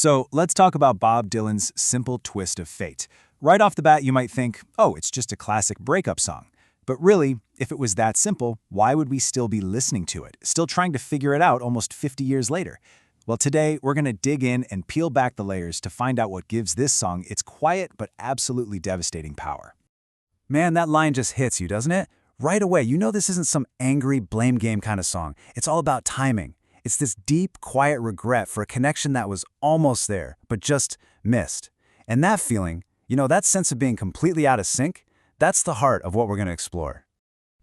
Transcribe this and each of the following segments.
So let's talk about Bob Dylan's Simple Twist of Fate. Right off the bat, you might think, oh, it's just a classic breakup song. But really, if it was that simple, why would we still be listening to it, still trying to figure it out almost 50 years later? Well, today, we're going to dig in and peel back the layers to find out what gives this song its quiet but absolutely devastating power. Man, that line just hits you, doesn't it? Right away, you know this isn't some angry blame game kind of song. It's all about timing. It's this deep, quiet regret for a connection that was almost there, but just missed. And that feeling, that sense of being completely out of sync, that's the heart of what we're going to explore.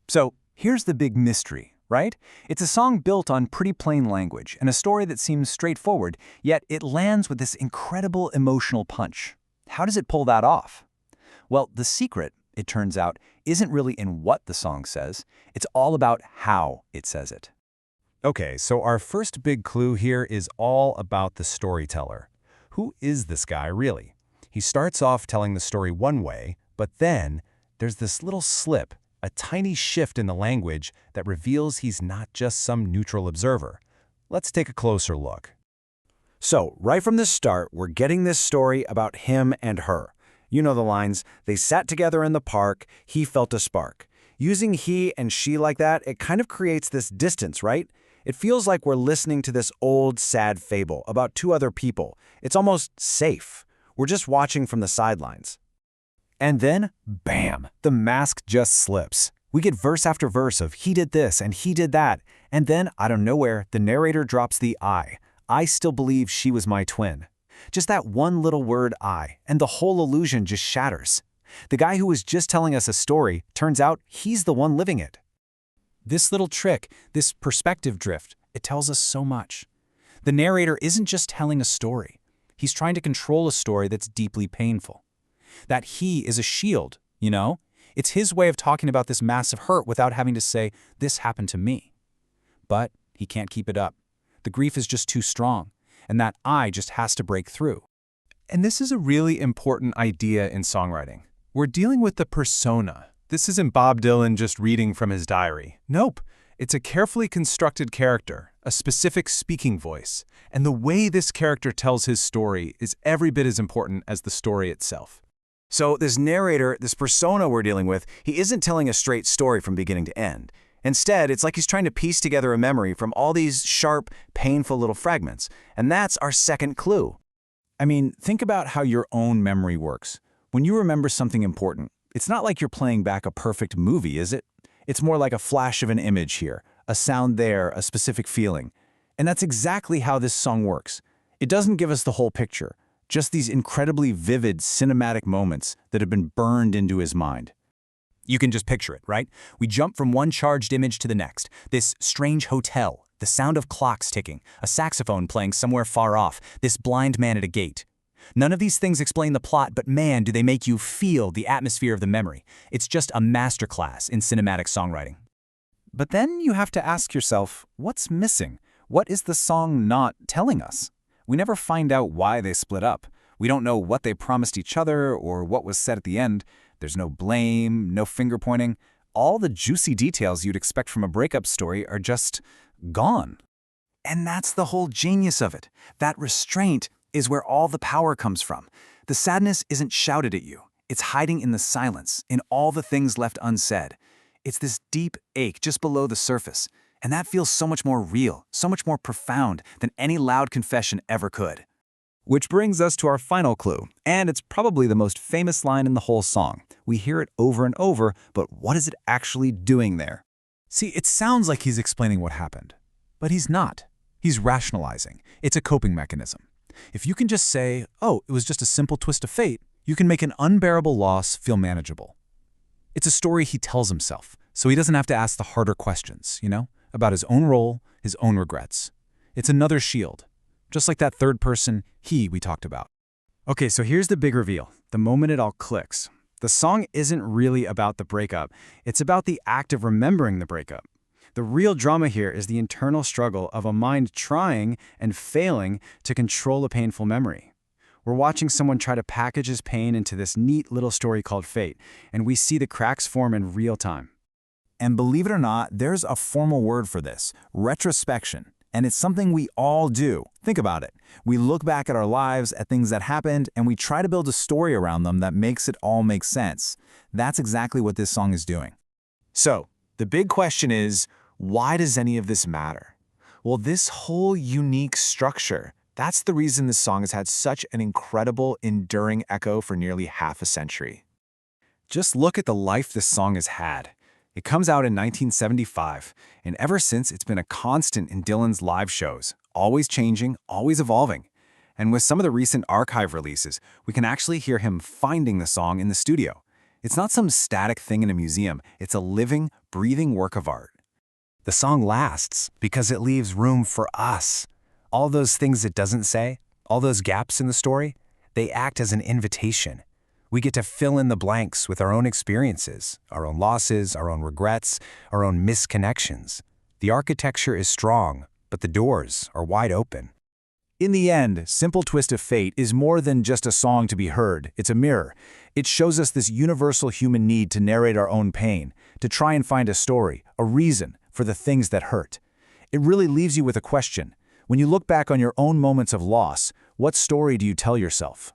So, here's the big mystery, right? It's a song built on pretty plain language and a story that seems straightforward, yet it lands with this incredible emotional punch. How does it pull that off? Well, the secret, it turns out, isn't really in what the song says. It's all about how it says it. Okay, so our first big clue here is all about the storyteller. Who is this guy, really? He starts off telling the story one way, but then there's this little slip, a tiny shift in the language that reveals he's not just some neutral observer. Let's take a closer look. So, right from the start, we're getting this story about him and her. You know the lines, they sat together in the park, he felt a spark. Using he and she like that, it kind of creates this distance, right? It feels like we're listening to this old, sad fable about two other people. It's almost safe. We're just watching from the sidelines. And then, bam, the mask just slips. We get verse after verse of he did this and he did that. And then, out of nowhere, the narrator drops the I. I still believe she was my twin. Just that one little word I, and the whole illusion just shatters. The guy who was just telling us a story, turns out he's the one living it. This little trick, this perspective drift, it tells us so much. The narrator isn't just telling a story. He's trying to control a story that's deeply painful. That he is a shield, It's his way of talking about this massive hurt without having to say, this happened to me. But he can't keep it up. The grief is just too strong, and that I just has to break through. And this is a really important idea in songwriting. We're dealing with the persona. This isn't Bob Dylan just reading from his diary. Nope. It's a carefully constructed character, a specific speaking voice, and the way this character tells his story is every bit as important as the story itself. So this narrator, this persona we're dealing with, he isn't telling a straight story from beginning to end. Instead, it's like he's trying to piece together a memory from all these sharp, painful little fragments. And that's our second clue. I mean, think about how your own memory works. When you remember something important, it's not like you're playing back a perfect movie, is it? It's more like a flash of an image here, a sound there, a specific feeling. And that's exactly how this song works. It doesn't give us the whole picture, just these incredibly vivid cinematic moments that have been burned into his mind. You can just picture it, right? We jump from one charged image to the next. This strange hotel, the sound of clocks ticking, a saxophone playing somewhere far off, this blind man at a gate. None of these things explain the plot, but man, do they make you feel the atmosphere of the memory. It's just a masterclass in cinematic songwriting. But then you have to ask yourself, what's missing? What is the song not telling us? We never find out why they split up. We don't know what they promised each other or what was said at the end. There's no blame, no finger pointing. All the juicy details you'd expect from a breakup story are just gone. And that's the whole genius of it. That restraint is where all the power comes from. The sadness isn't shouted at you. It's hiding in the silence, in all the things left unsaid. It's this deep ache just below the surface. And that feels so much more real, so much more profound than any loud confession ever could. Which brings us to our final clue, and it's probably the most famous line in the whole song. We hear it over and over, but what is it actually doing there? See, it sounds like he's explaining what happened, but he's not. He's rationalizing. It's a coping mechanism. If you can just say, oh, it was just a simple twist of fate, you can make an unbearable loss feel manageable. It's a story he tells himself, so he doesn't have to ask the harder questions, about his own role, his own regrets. It's another shield, just like that third person, he, we talked about. Okay, so here's the big reveal, the moment it all clicks. The song isn't really about the breakup. It's about the act of remembering the breakup. The real drama here is the internal struggle of a mind trying and failing to control a painful memory. We're watching someone try to package his pain into this neat little story called fate, and we see the cracks form in real time. And believe it or not, there's a formal word for this, retrospection. And it's something we all do. Think about it. We look back at our lives, at things that happened, and we try to build a story around them that makes it all make sense. That's exactly what this song is doing. So, the big question is, why does any of this matter? Well, this whole unique structure, that's the reason this song has had such an incredible, enduring echo for nearly half a century. Just look at the life this song has had. It comes out in 1975, and ever since it's been a constant in Dylan's live shows, always changing, always evolving. And with some of the recent archive releases, we can actually hear him finding the song in the studio. It's not some static thing in a museum, it's a living, breathing work of art. The song lasts because it leaves room for us. All those things it doesn't say, all those gaps in the story, they act as an invitation. We get to fill in the blanks with our own experiences, our own losses, our own regrets, our own misconnections. The architecture is strong, but the doors are wide open. In the end, Simple Twist of Fate is more than just a song to be heard. It's a mirror. It shows us this universal human need to narrate our own pain, to try and find a story, a reason for the things that hurt. It really leaves you with a question. When you look back on your own moments of loss, what story do you tell yourself?